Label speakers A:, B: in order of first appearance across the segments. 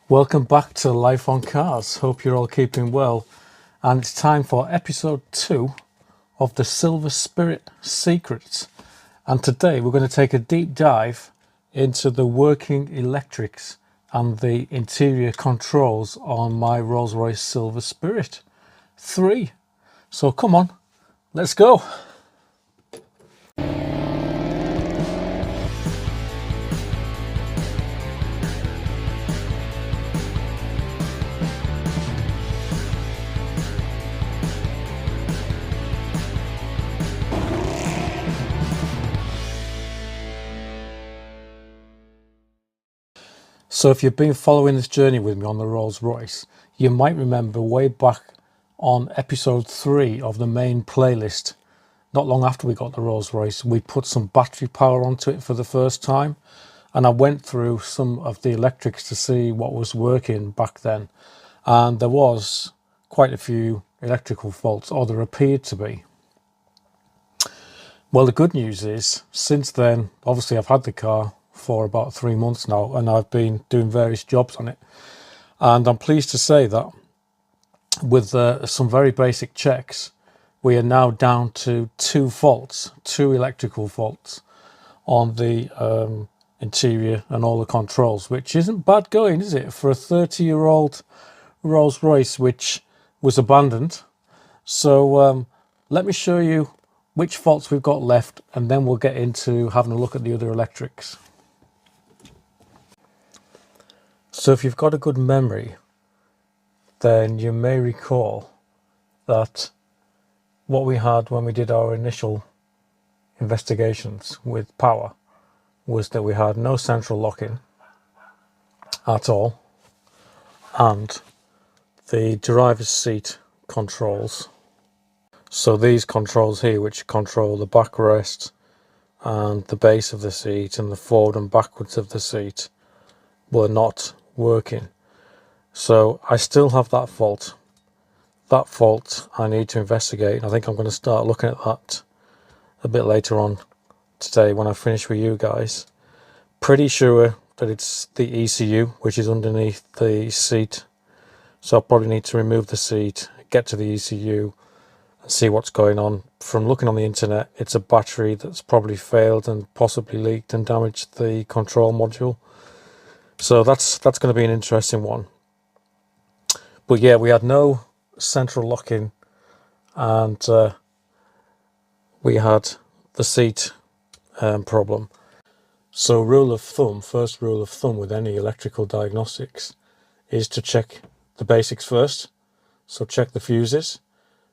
A: Welcome back to Life on Cars. Hope you're all keeping well. And it's time for episode 2 of the Silver Spirit Secrets. And today we're going to take a deep dive into the working electrics and the interior controls on my Rolls-Royce Silver Spirit 3. So come on, let's go. So if you've been following this journey with me on the Rolls-Royce, you might remember way back on episode 3 of the main playlist, not long after we got the Rolls-Royce, we put some battery power onto it for the first time. And I went through some of the electrics to see what was working back then. And there was quite a few electrical faults, or there appeared to be. Well, the good news is, since then, obviously I've had the car for about 3 months now, and I've been doing various jobs on it, and I'm pleased to say that with some very basic checks, we are now down to 2 electrical faults on the interior and all the controls, which isn't bad going, is it, for a 30-year-old Rolls-Royce which was abandoned. So let me show you which faults we've got left, and then we'll get into having a look at the other electrics. So if you've got a good memory, then you may recall that what we had when we did our initial investigations with power was that we had no central locking at all, and the driver's seat controls, so these controls here which control the backrest and the base of the seat and the forward and backwards of the seat, were not working. So I still have that fault. That fault I need to investigate. I think I'm going to start looking at that a bit later on today when I finish with you guys. Pretty sure that it's the ECU which is underneath the seat. So I'll probably need to remove the seat, get to the ECU and see what's going on. From looking on the internet, it's a battery that's probably failed and possibly leaked and damaged the control module. So that's going to be an interesting one. But yeah, we had no central locking, and we had the seat problem. So first rule of thumb with any electrical diagnostics is to check the basics first. So check the fuses.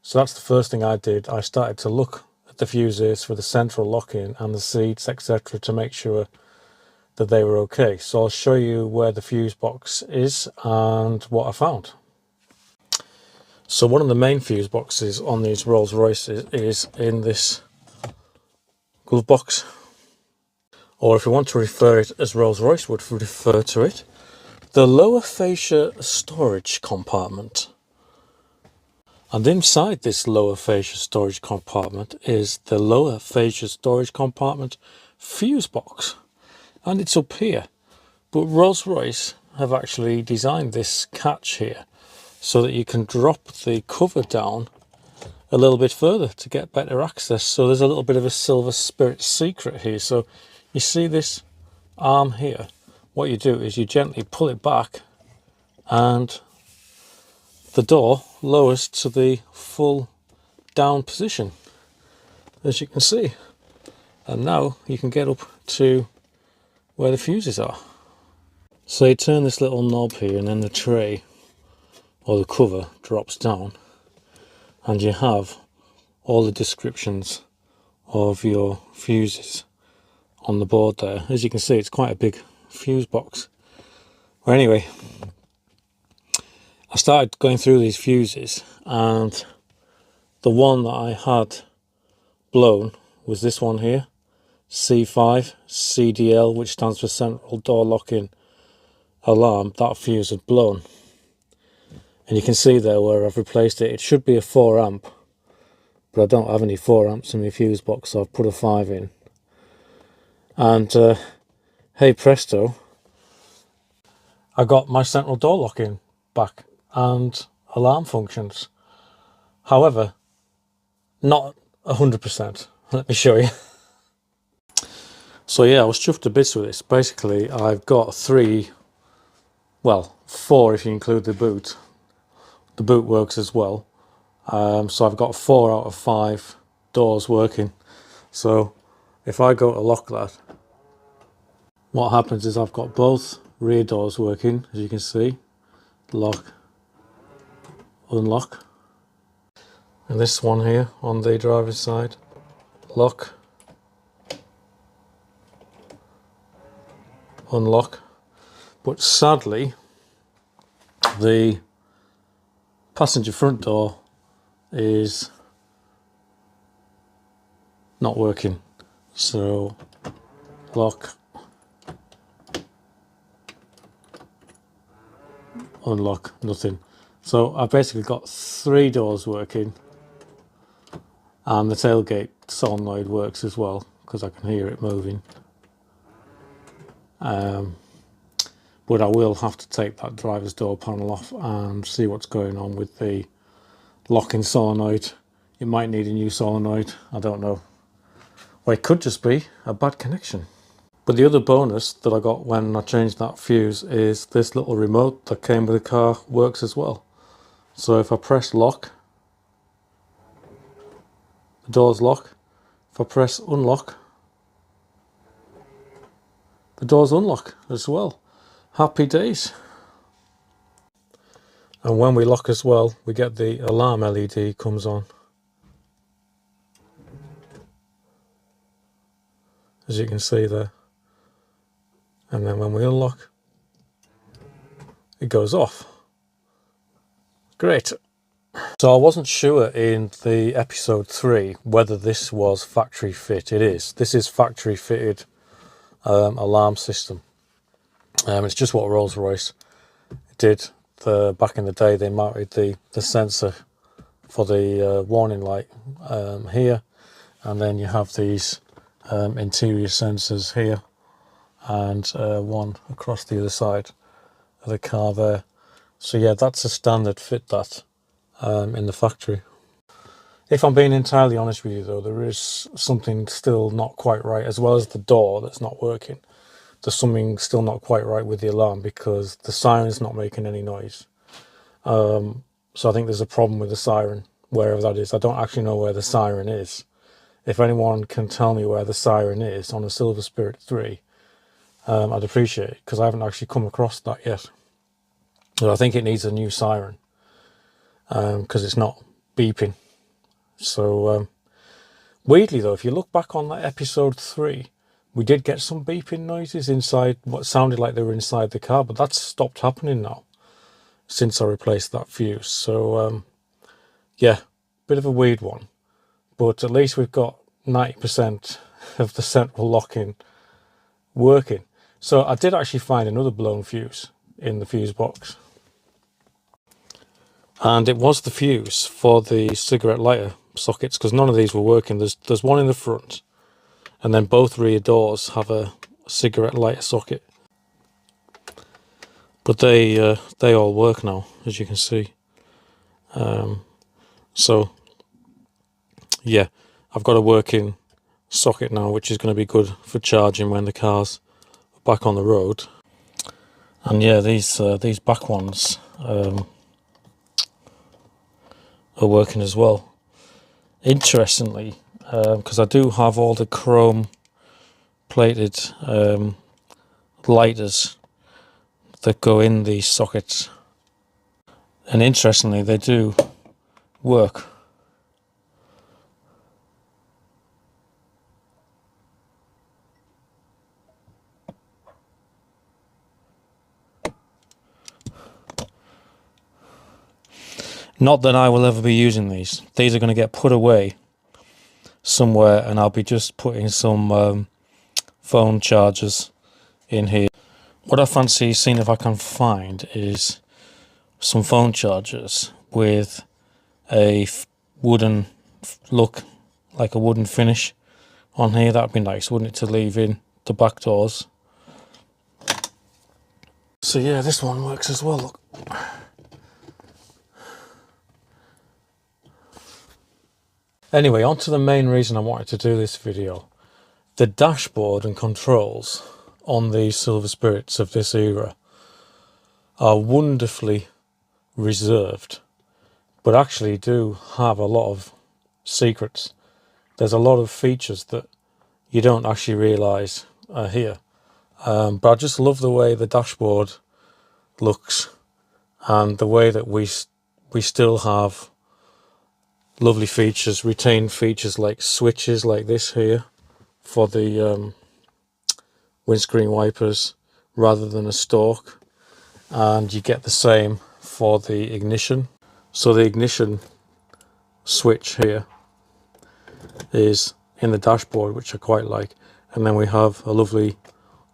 A: So that's the first thing I did. I started to look at the fuses for the central locking and the seats, etc., to make sure that they were okay. So I'll show you where the fuse box is and what I found. So one of the main fuse boxes on these Rolls-Royces is in this glove box, or if you want to refer it as Rolls-Royce would refer to it, the lower fascia storage compartment. And inside this lower fascia storage compartment is the lower fascia storage compartment fuse box. And it's up here, but Rolls-Royce have actually designed this catch here so that you can drop the cover down a little bit further to get better access. So there's a little bit of a Silver Spirit secret here. So you see this arm here, what you do is you gently pull it back and the door lowers to the full down position, as you can see. And now you can get up to where the fuses are. So you turn this little knob here and then the tray or the cover drops down and you have all the descriptions of your fuses on the board there. As you can see, it's quite a big fuse box. Well, anyway, I started going through these fuses, and the one that I had blown was this one here, C5 CDL, which stands for Central Door Locking Alarm. That fuse had blown, and you can see there where I've replaced it. It should be a 4 amp, but I don't have any 4 amps in my fuse box, so I've put a 5 in. And hey presto, I got my central door locking back and alarm functions. However, not 100%. Let me show you. So yeah, I was chuffed to bits with this. Basically, I've got 3, well, 4 if you include the boot. The boot works as well. So I've got 4 out of 5 doors working. So if I go to lock that, what happens is I've got both rear doors working, as you can see. Lock, unlock. And this one here on the driver's side, lock, unlock. But sadly, the passenger front door is not working. So lock, unlock, nothing. So I've basically got 3 doors working, and the tailgate solenoid works as well because I can hear it moving. But I will have to take that driver's door panel off and see what's going on with the locking solenoid. It might need a new solenoid, I don't know. Or it could just be a bad connection. But the other bonus that I got when I changed that fuse is this little remote that came with the car works as well. So if I press lock, the doors lock. If I press unlock, the doors unlock as well. Happy days. And when we lock as well, we get the alarm LED comes on. As you can see there. And then when we unlock, it goes off. Great. So I wasn't sure in the episode 3 whether this was factory fit. It is. This is factory fitted alarm system. It's just what Rolls-Royce did back in the day. They mounted the sensor for the warning light here, and then you have these interior sensors here, and one across the other side of the car there. So yeah, that's a standard fit that in the factory. If I'm being entirely honest with you though, there is something still not quite right, as well as the door that's not working. There's something still not quite right with the alarm because the siren's not making any noise. So I think there's a problem with the siren, wherever that is. I don't actually know where the siren is. If anyone can tell me where the siren is on a Silver Spirit 3, I'd appreciate it, because I haven't actually come across that yet. But I think it needs a new siren, because it's not beeping. So weirdly though, if you look back on that episode 3, we did get some beeping noises inside what sounded like they were inside the car, but that's stopped happening now since I replaced that fuse. So yeah, bit of a weird one, but at least we've got 90% of the central locking working. So I did actually find another blown fuse in the fuse box, and it was the fuse for the cigarette lighter sockets, because none of these were working. There's one in the front, and then both rear doors have a cigarette lighter socket, but they all work now, as you can see. So yeah, I've got a working socket now, which is going to be good for charging when the car's back on the road. And yeah, these back ones are working as well. Interestingly, because I do have all the chrome plated lighters that go in these sockets, and interestingly they do work. Not that I will ever be using these. These are going to get put away somewhere, and I'll be just putting some phone chargers in here. What I fancy seeing if I can find is some phone chargers with a wooden look, like a wooden finish on here. That'd be nice, wouldn't it, to leave in the back doors. So yeah, this one works as well, look. Anyway, on to the main reason I wanted to do this video. The dashboard and controls on these Silver Spirits of this era are wonderfully reserved, but actually do have a lot of secrets. There's a lot of features that you don't actually realise are here. But I just love the way the dashboard looks and the way that we still have lovely features, retained features like switches like this here for the windscreen wipers rather than a stalk, and you get the same for the ignition. So the ignition switch here is in the dashboard, which I quite like, and then we have a lovely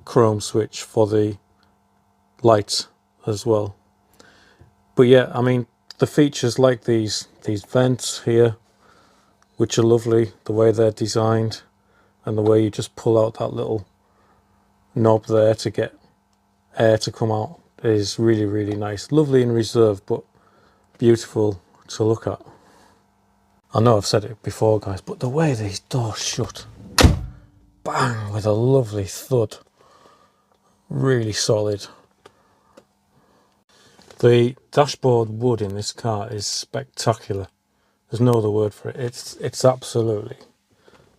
A: chrome switch for the lights as well. But yeah, I mean, the features like these vents here, which are lovely, the way they're designed and the way you just pull out that little knob there to get air to come out, is really, really nice. Lovely and reserved, but beautiful to look at. I know I've said it before, guys, but the way these doors shut, bang, with a lovely thud, really solid. The dashboard wood in this car is spectacular. There's no other word for it. It's absolutely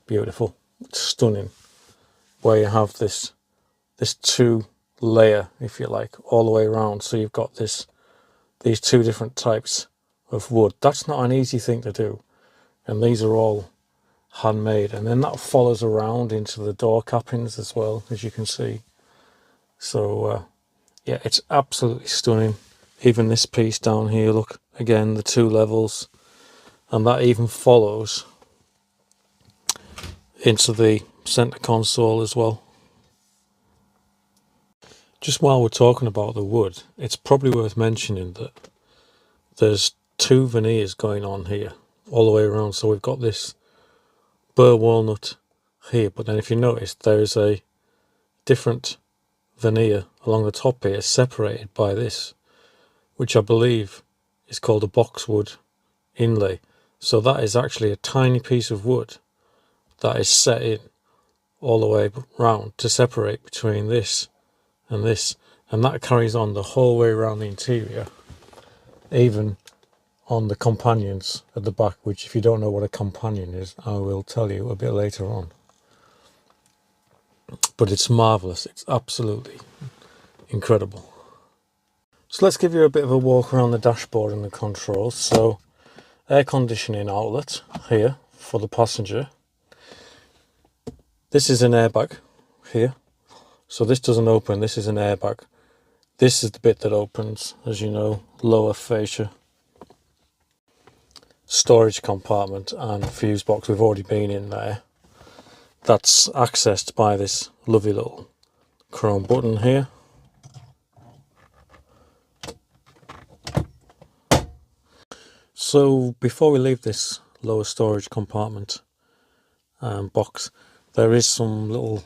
A: beautiful. It's stunning. Where you have this two layer, if you like, all the way around. So you've got these two different types of wood. That's not an easy thing to do. And these are all handmade. And then that follows around into the door cappings as well, as you can see. So yeah, it's absolutely stunning. Even this piece down here, look, again, the two levels. And that even follows into the center console as well. Just while we're talking about the wood, it's probably worth mentioning that there's two veneers going on here all the way around. So we've got this burr walnut here, but then if you notice, there's a different veneer along the top here, separated by this, which I believe is called a boxwood inlay. So that is actually a tiny piece of wood that is set in all the way round to separate between this, and that carries on the whole way around the interior, even on the companions at the back, which, if you don't know what a companion is, I will tell you a bit later on. But it's marvellous. It's absolutely incredible. So let's give you a bit of a walk around the dashboard and the controls. So air conditioning outlet here for the passenger. This is an airbag here. So this doesn't open, this is an airbag. This is the bit that opens, as you know, lower fascia. Storage compartment and fuse box, we've already been in there. That's accessed by this lovely little chrome button here. So before we leave this lower storage compartment box, there is some little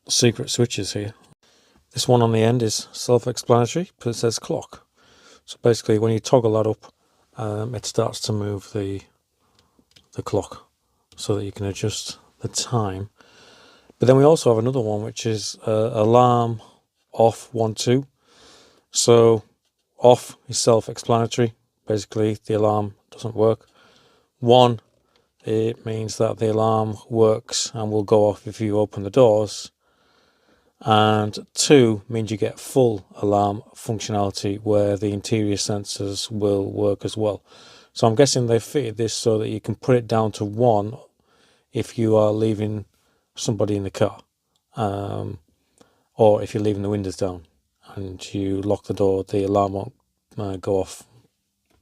A: secret switches here. This one on the end is self-explanatory, but it says clock. So basically when you toggle that up, it starts to move the clock so that you can adjust the time. But then we also have another one, which is alarm off 1 2. So off is self-explanatory. Basically the alarm doesn't work. 1, it means that the alarm works and will go off if you open the doors. And 2 means you get full alarm functionality where the interior sensors will work as well. So I'm guessing they fitted this so that you can put it down to 1 if you are leaving somebody in the car, or if you're leaving the windows down and you lock the door, the alarm won't go off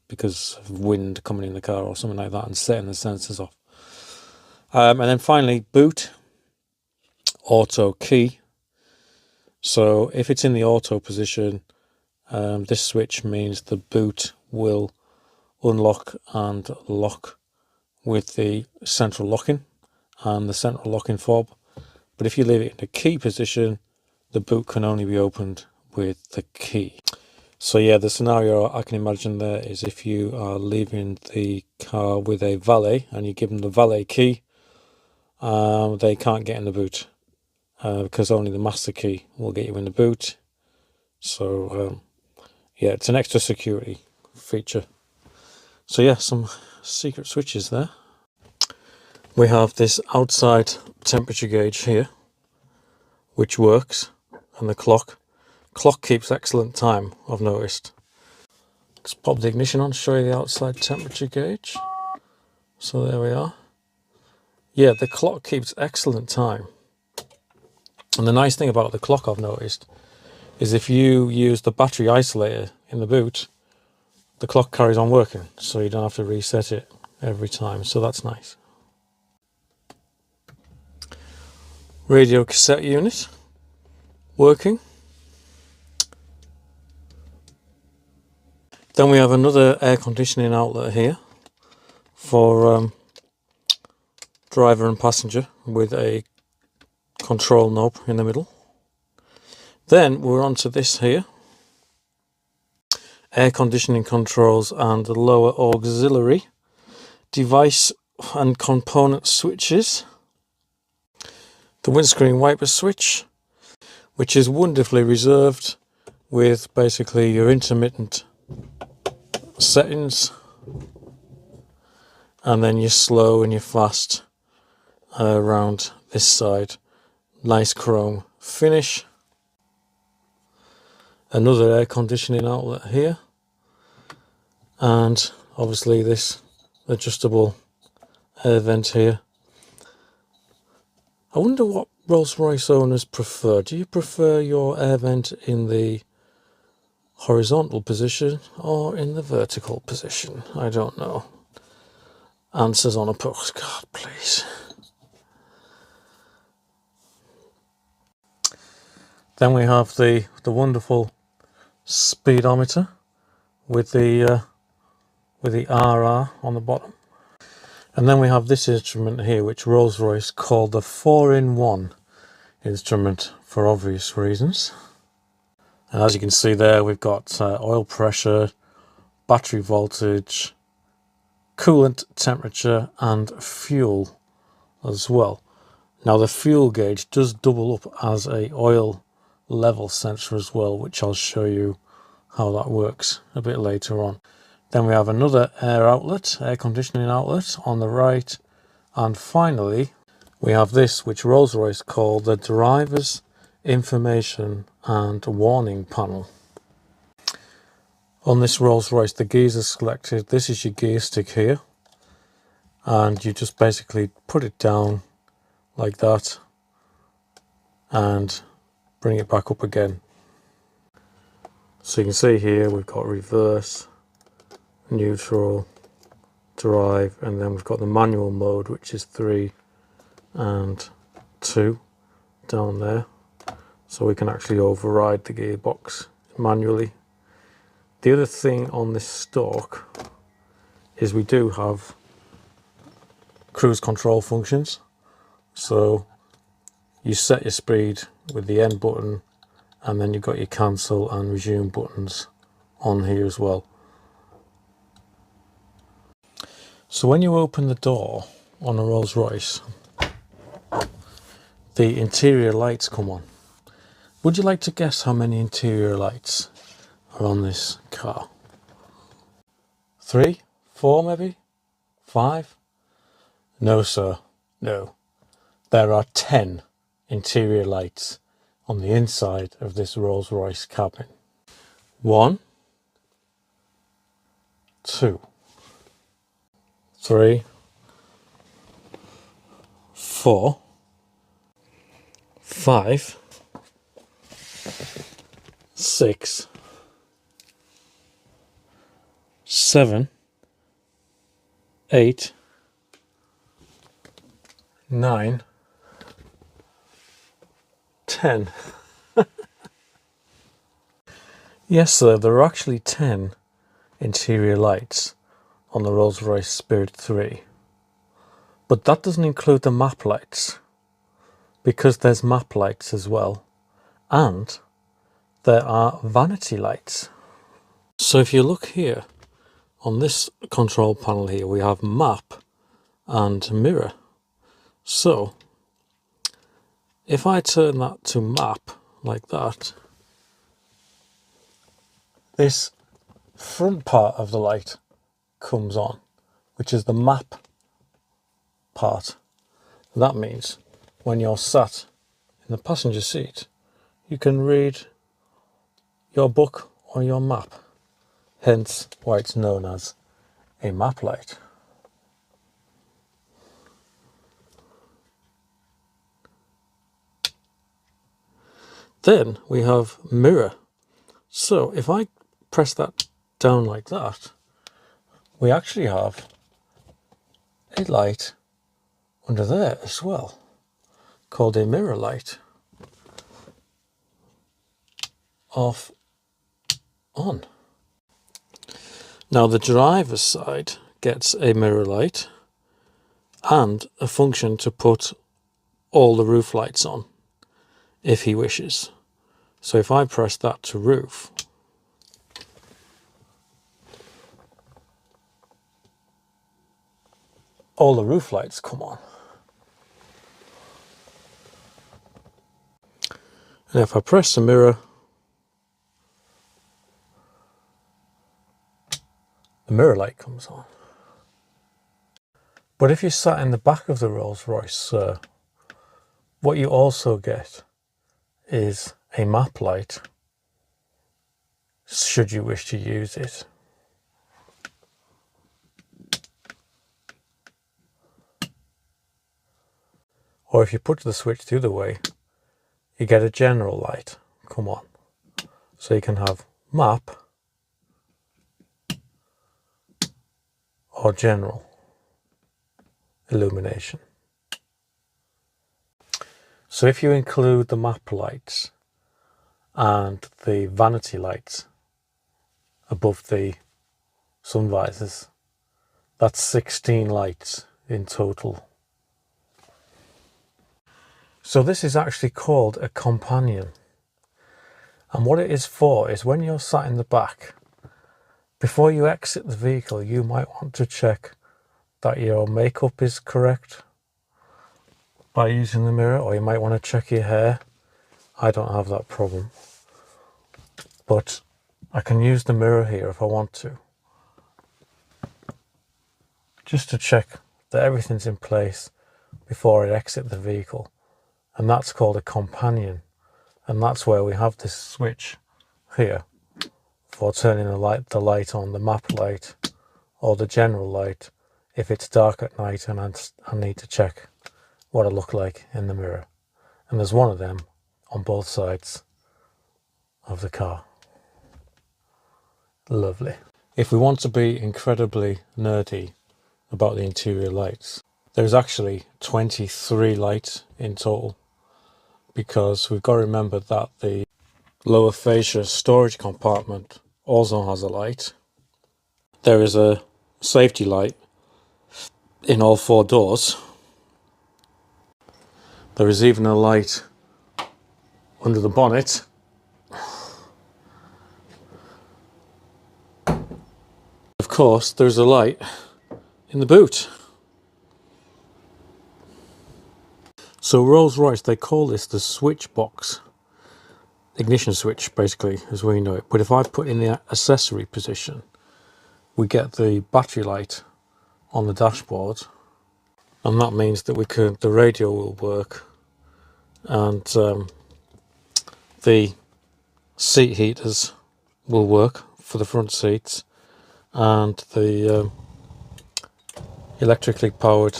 A: because of wind coming in the car or something like that, and setting the sensors off. And then finally, boot, auto key. So if it's in the auto position, this switch means the boot will unlock and lock with the central locking and the central locking fob. But if you leave it in the key position, the boot can only be opened with the key. So yeah, the scenario I can imagine there is if you are leaving the car with a valet and you give them the valet key, they can't get in the boot because only the master key will get you in the boot. So yeah, it's an extra security feature. So yeah, some secret switches there. We have this outside temperature gauge here, which works, and the clock keeps excellent time, I've noticed. Let's pop the ignition on, show you the outside temperature gauge. So there we are. Yeah, the clock keeps excellent time. And the nice thing about the clock, I've noticed, is if you use the battery isolator in the boot, the clock carries on working, so you don't have to reset it every time, so that's nice. Radio cassette unit working. Then we have another air conditioning outlet here for driver and passenger with a control knob in the middle. Then we're on to this here, air conditioning controls and the lower auxiliary device and component switches. The windscreen wiper switch, which is wonderfully reserved with basically your intermittent settings, and then your slow and your fast around this side. Nice chrome finish. Another air conditioning outlet here, and obviously this adjustable air vent here. I wonder what Rolls-Royce owners prefer. Do you prefer your air vent in the horizontal position or in the vertical position? I don't know. Answers on a postcard, please. Then we have the wonderful speedometer with the RR on the bottom. And then we have this instrument here, which Rolls-Royce called the 4-in-1 instrument for obvious reasons. And as you can see there, we've got oil pressure, battery voltage, coolant temperature and fuel as well. Now the fuel gauge does double up as a oil level sensor as well, which I'll show you how that works a bit later on. Then we have another air conditioning outlet on the right, and finally we have this, which Rolls-Royce called the driver's information and warning panel. On this Rolls-Royce, the gears are selected. This is your gear stick here, and you just basically put it down like that and bring it back up again. So you can see here we've got reverse, neutral, drive, and then we've got the manual mode, which is 3 and 2 down there, so we can actually override the gearbox manually. The other thing on this stalk is we do have cruise control functions, so you set your speed with the N button, and then you've got your cancel and resume buttons on here as well. So when you open the door on a Rolls-Royce, the interior lights come on. Would you like to guess how many interior lights are on this car? 3, 4 maybe? 5? No sir, no. There are 10 interior lights on the inside of this Rolls-Royce cabin. 1, 2, 3, 4, 5, 6, 7, 8, 9, 10. Yes, sir, there are actually 10 interior lights on the Rolls-Royce Spirit 3. But that doesn't include the map lights, because there's map lights as well. And there are vanity lights. So if you look here on this control panel here, we have map and mirror. So if I turn that to map like that, this front part of the light comes on, which is the map part. That means when you're sat in the passenger seat, you can read your book or your map, hence why it's known as a map light. Then we have mirror. So if I press that down like that, we actually have a light under there as well, called a mirror light. Off, on. Now the driver's side gets a mirror light and a function to put all the roof lights on if he wishes. So if I press that to roof, all the roof lights come on. And if I press the mirror, the mirror light comes on. But if you sat in the back of the Rolls-Royce, what you also get is a map light, should you wish to use it. Or if you put the switch the other way, you get a general light come on. So you can have map or general illumination. So if you include the map lights and the vanity lights above the sun visors, that's 16 lights in total. So this is actually called a companion. And what it is for is when you're sat in the back, before you exit the vehicle, you might want to check that your makeup is correct by using the mirror, or you might want to check your hair. I don't have that problem, but I can use the mirror here if I want to, just to check that everything's in place before I exit the vehicle. And that's called a companion, and that's where we have this switch here for turning the light on, the map light or the general light if it's dark at night and I need to check what I look like in the mirror. And there's one of them on both sides of the car. Lovely. If we want to be incredibly nerdy about the interior lights, there's actually 23 lights in total, because we've got to remember that the lower fascia storage compartment also has a light. There is a safety light in all 4 doors. There is even a light under the bonnet. Of course, there's a light in the boot. So Rolls-Royce, they call this the switch box. Ignition switch, basically, as we know it. But if I put in the accessory position, we get the battery light on the dashboard. And that means that the radio will work, and the seat heaters will work for the front seats, and the electrically powered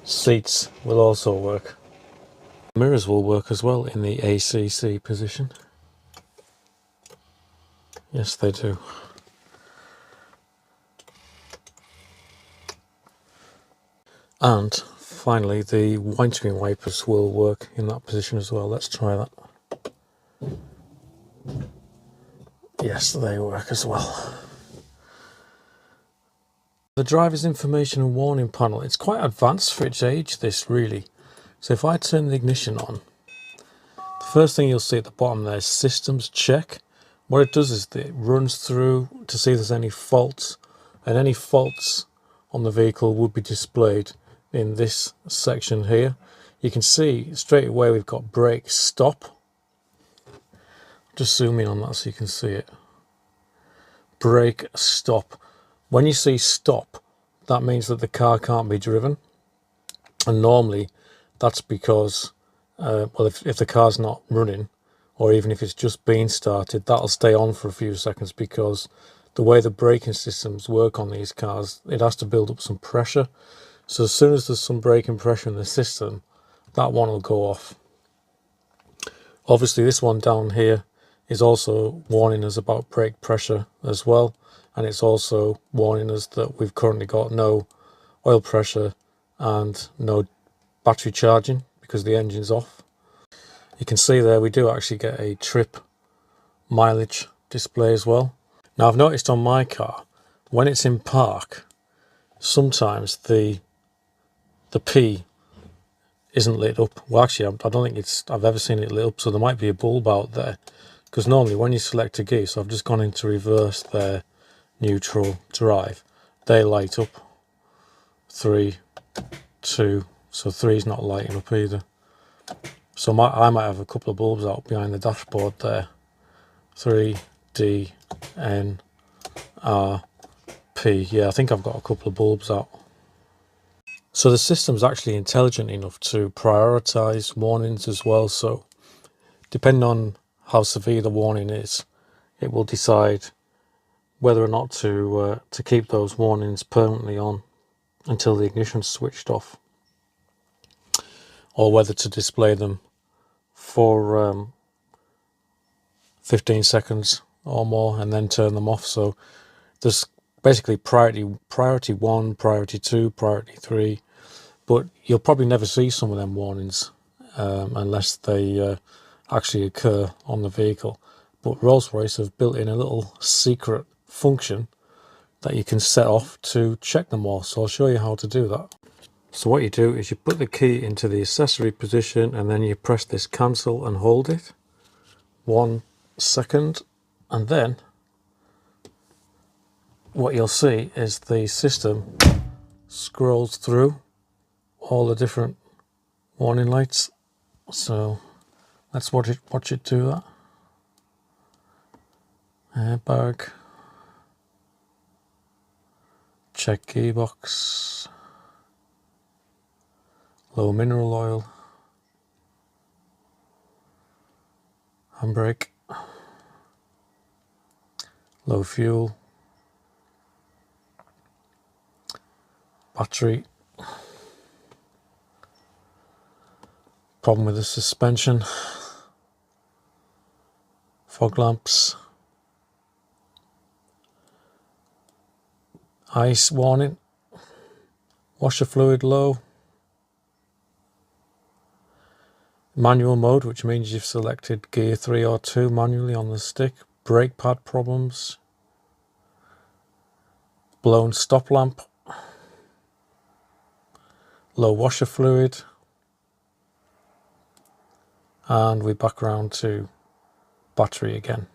A: seats will also work. Mirrors will work as well in the ACC position. Yes, they do. And finally, the windscreen wipers will work in that position as well. Let's try that. Yes, they work as well. The driver's information and warning panel, it's quite advanced for its age, this really, So if I turn the ignition on, the first thing you'll see at the bottom there is systems check. What it does is that it runs through to see if there's any faults, and any faults on the vehicle would be displayed in this section here. You can see straight away we've got brake stop. Just zoom in on that so you can see it. Brake stop. When you see stop, that means that the car can't be driven, and normally that's because well, if the car's not running, or even if it's just being started, that'll stay on for a few seconds, because the way the braking systems work on these cars, it has to build up some pressure. So as soon as there's some braking pressure in the system, that one will go off. Obviously this one down here is also warning us about brake pressure as well, and it's also warning us that we've currently got no oil pressure and no battery charging because the engine's off. You can see there we do actually get a trip mileage display as well. Now I've noticed on my car, when it's in park, sometimes the P isn't lit up. Well, actually I don't think I've ever seen it lit up, so there might be a bulb out there, because normally when you select a gear, so I've just gone into reverse there, neutral, drive, they light up. 3, 2, so 3 is not lighting up either. So I might have a couple of bulbs out behind the dashboard there. 3, D, N, R, P. Yeah, I think I've got a couple of bulbs out. So the system's actually intelligent enough to prioritise warnings as well. So depending on how severe the warning is, it will decide whether or not to keep those warnings permanently on until the ignition's switched off, or whether to display them for 15 seconds or more and then turn them off. So there's basically priority 1, priority 2, priority 3, but you'll probably never see some of them warnings unless they actually occur on the vehicle. But Rolls-Royce have built in a little secret function that you can set off to check them all, so I'll show you how to do that. So what you do is you put the key into the accessory position, and then you press this cancel and hold it 1 second, and then what you'll see is the system scrolls through all the different warning lights. So let's watch it do that. Airbag, check gearbox, low mineral oil, handbrake, low fuel, battery, problem with the suspension, fog lamps, ice warning, washer fluid low, manual mode, which means you've selected gear 3 or 2 manually on the stick, brake pad problems, blown stop lamp, low washer fluid, and we're back around to battery again.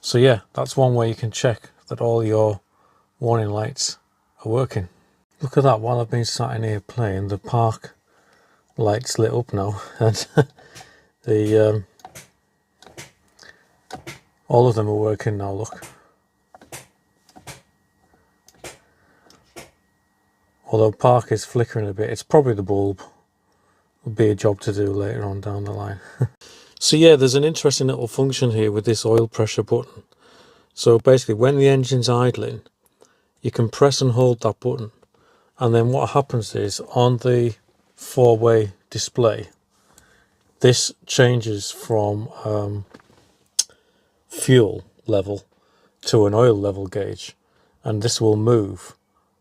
A: So yeah, that's one way you can check that all your warning lights are working. Look at that, while I've been sat in here playing, the park lights lit up now, and the all of them are working now, look. Although park is flickering a bit, it's probably the bulb. Will be a job to do later on down the line. So yeah, there's an interesting little function here with this oil pressure button. So basically when the engine's idling, you can press and hold that button, and then what happens is on the 4-way display, this changes from fuel level to an oil level gauge, and this will move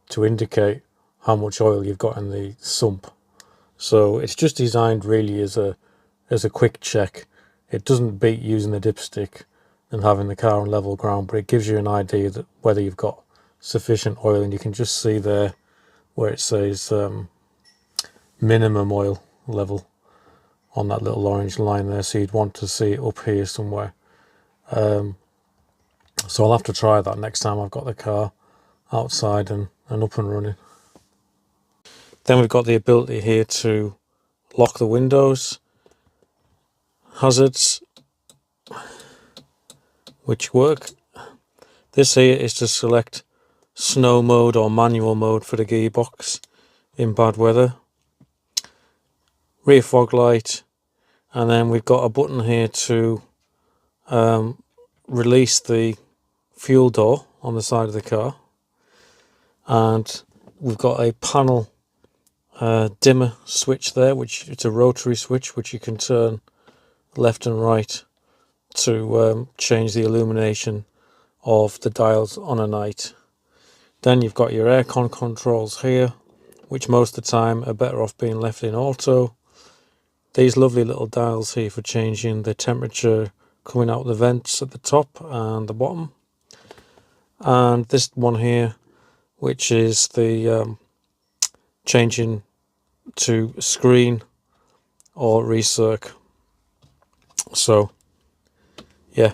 A: to indicate how much oil you've got in the sump. So it's just designed really as a quick check. It doesn't beat using the dipstick and having the car on level ground, but it gives you an idea that whether you've got sufficient oil, and you can just see there where it says minimum oil level on that little orange line there, so you'd want to see it up here somewhere. So I'll have to try that next time I've got the car outside and up and running. Then we've got the ability here to lock the windows, hazards, which work. This here is to select snow mode or manual mode for the gearbox in bad weather. Rear fog light, and then we've got a button here to release the fuel door on the side of the car, and we've got a panel dimmer switch there, which it's a rotary switch which you can turn left and right to change the illumination of the dials on a night. Then you've got your aircon controls here, which most of the time are better off being left in auto. These lovely little dials here for changing the temperature coming out the vents at the top and the bottom. And this one here, which is the changing to screen or recirc. So yeah,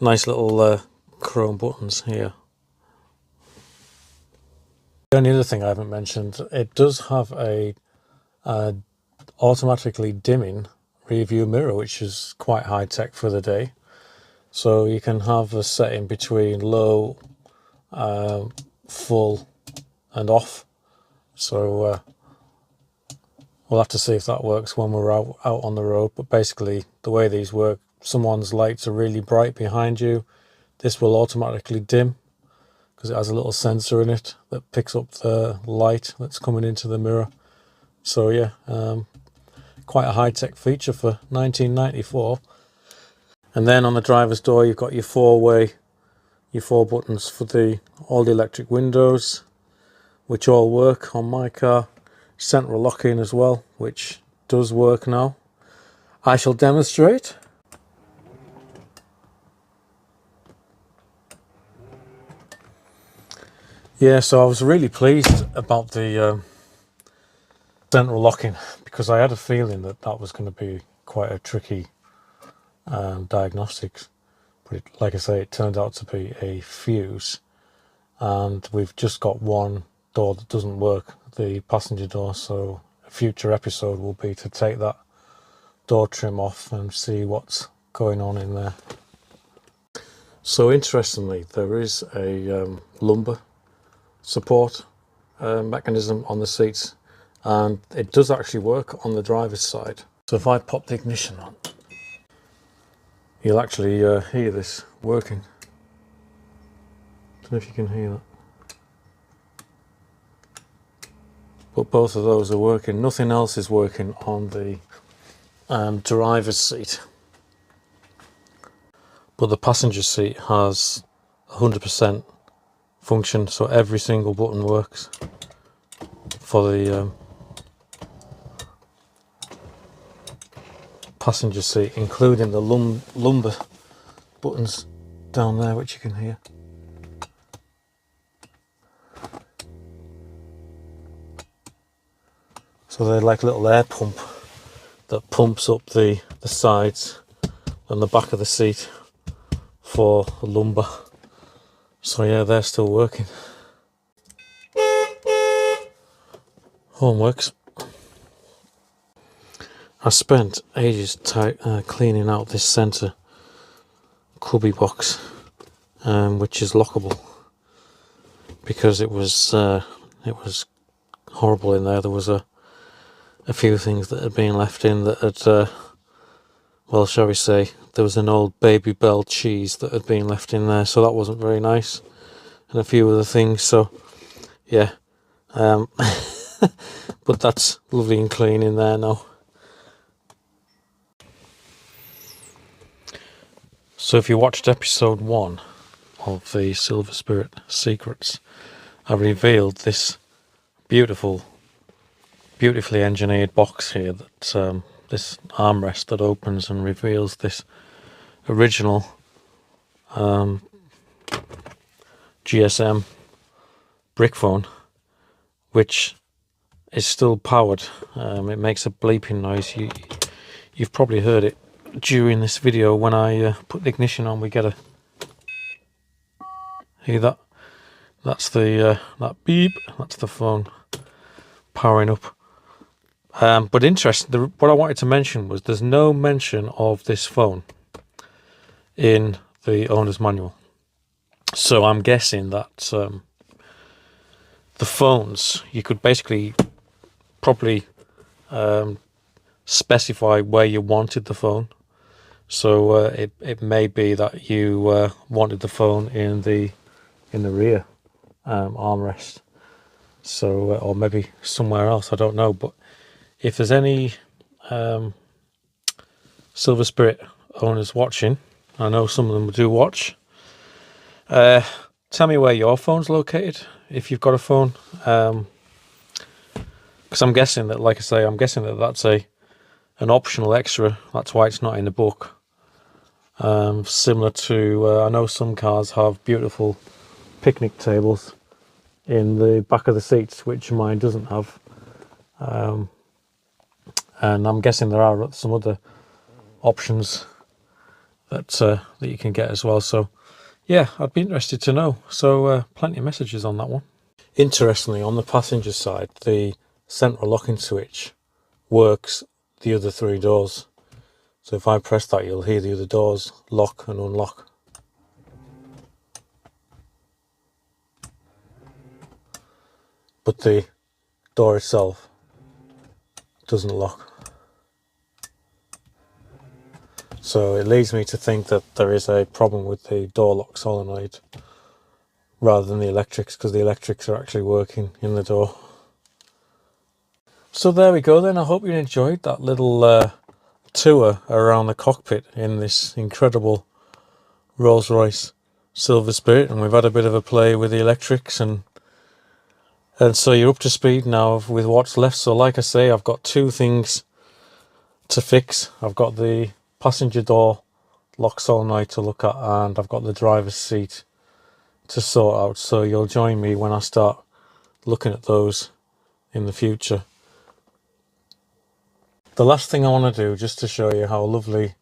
A: nice little chrome buttons here. The only other thing I haven't mentioned, it does have a automatically dimming rear view mirror, which is quite high tech for the day. So you can have a setting between low, full and off. So we'll have to see if that works when we're out on the road. But basically the way these work, someone's lights are really bright behind you, this will automatically dim because it has a little sensor in it that picks up the light that's coming into the mirror. So yeah, quite a high-tech feature for 1994. And then on the driver's door you've got your four buttons for all the electric windows, which all work on my car. Central lock-in as well, which does work now. I shall demonstrate. Yeah, so I was really pleased about the central locking, because I had a feeling that that was going to be quite a tricky diagnostics. But like I say, it turned out to be a fuse, and we've just got one door that doesn't work, the passenger door. So a future episode will be to take that door trim off and see what's going on in there. So interestingly, there is a lumbar support mechanism on the seats, and it does actually work on the driver's side. So if I pop the ignition on, you'll actually hear this working. Don't know if you can hear that. But both of those are working. Nothing else is working on the driver's seat. But the passenger seat has 100% function, so every single button works for the passenger seat, including the lumbar buttons down there, which you can hear. So they're like a little air pump that pumps up the sides and the back of the seat for the lumbar. So yeah, they're still working. Horn works. I spent ages cleaning out this centre cubby box, which is lockable, because it was horrible in there. There was a few things that had been left in that had, well, shall we say, there was an old Baby Bell cheese that had been left in there, so that wasn't very nice, and a few other things. So yeah, but that's lovely and clean in there now. So if you watched episode 1 of the Silver Spirit Secrets, I revealed this beautifully engineered box here, that this armrest that opens and reveals this original GSM brick phone which is still powered. It makes a bleeping noise. You've probably heard it during this video when I put the ignition on. We get a, hear that? That's the that beep. That's the phone powering up. But interesting. What I wanted to mention was there's no mention of this phone in the owner's manual. So I'm guessing that the phones, you could basically probably specify where you wanted the phone. So it may be that you wanted the phone in the rear armrest. So or maybe somewhere else, I don't know. But if there's any Silver Spirit owners watching, I know some of them do watch, tell me where your phone's located if you've got a phone, because I'm guessing that, like I say, I'm guessing that that's an optional extra. That's why it's not in the book. Similar to I know some cars have beautiful picnic tables in the back of the seats, which mine doesn't have, and I'm guessing there are some other options that you can get as well. So yeah, I'd be interested to know. So plenty of messages on that one. Interestingly, on the passenger side, the central locking switch works the other 3 doors. So if I press that, you'll hear the other doors lock and unlock. But the door itself doesn't lock. So it leads me to think that there is a problem with the door lock solenoid rather than the electrics, because the electrics are actually working in the door. So there we go then. I hope you enjoyed that little tour around the cockpit in this incredible Rolls-Royce Silver Spirit, and we've had a bit of a play with the electrics, and so you're up to speed now with what's left. So like I say, I've got 2 things to fix. I've got the passenger door lock solenoid to look at, and I've got the driver's seat to sort out. So you'll join me when I start looking at those in the future. The last thing I want to do, just to show you how lovely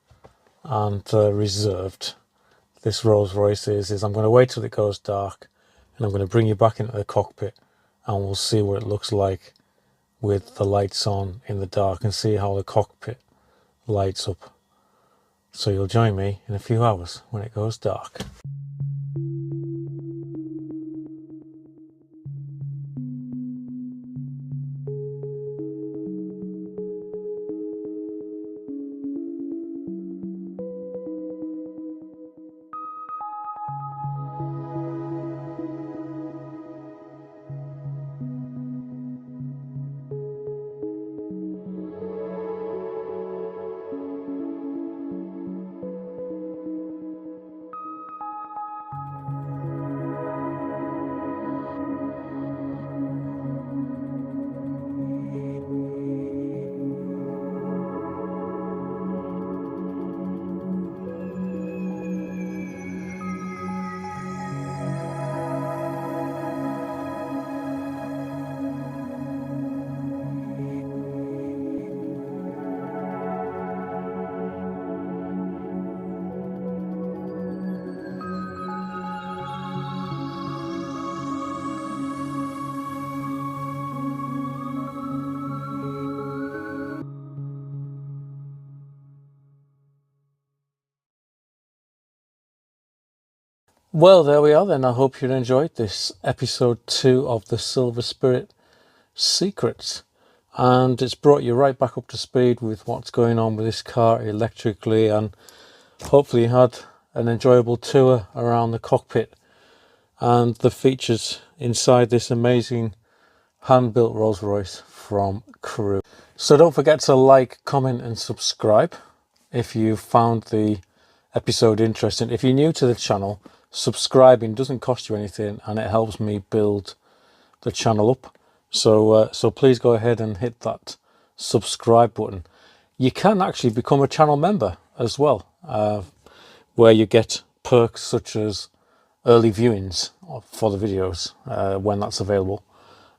A: and reserved this Rolls-Royce is I'm going to wait till it goes dark, and I'm going to bring you back into the cockpit, and we'll see what it looks like with the lights on in the dark, and see how the cockpit lights up. So you'll join me in a few hours when it goes dark. Well, there we are then. I hope you enjoyed this episode 2 of the Silver Spirit Secrets, and it's brought you right back up to speed with what's going on with this car electrically, and hopefully you had an enjoyable tour around the cockpit and the features inside this amazing hand-built Rolls-Royce from Crewe. So don't forget to like, comment and subscribe if you found the episode interesting. If you're new to the channel, subscribing doesn't cost you anything, and it helps me build the channel up. So please go ahead and hit that subscribe button. You can actually become a channel member as well, where you get perks such as early viewings for the videos when that's available,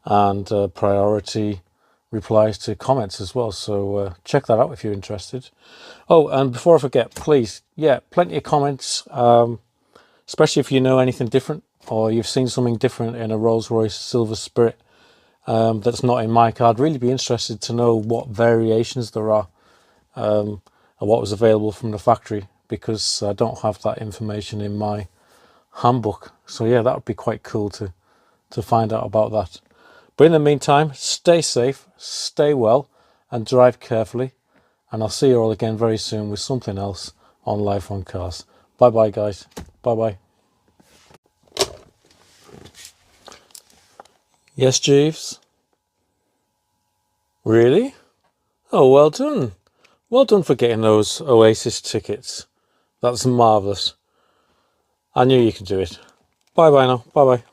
A: and priority replies to comments as well. So check that out if you're interested. Oh, and before I forget, please, yeah, plenty of comments, especially if you know anything different or you've seen something different in a Rolls-Royce Silver Spirit that's not in my car. I'd really be interested to know what variations there are and what was available from the factory, because I don't have that information in my handbook. So yeah, that would be quite cool to find out about that. But in the meantime, stay safe, stay well, and drive carefully. And I'll see you all again very soon with something else on Life on Cars. Bye bye, guys. Bye bye. Yes, Jeeves? Really? Oh, well done. Well done for getting those Oasis tickets. That's marvellous. I knew you could do it. Bye bye now. Bye bye.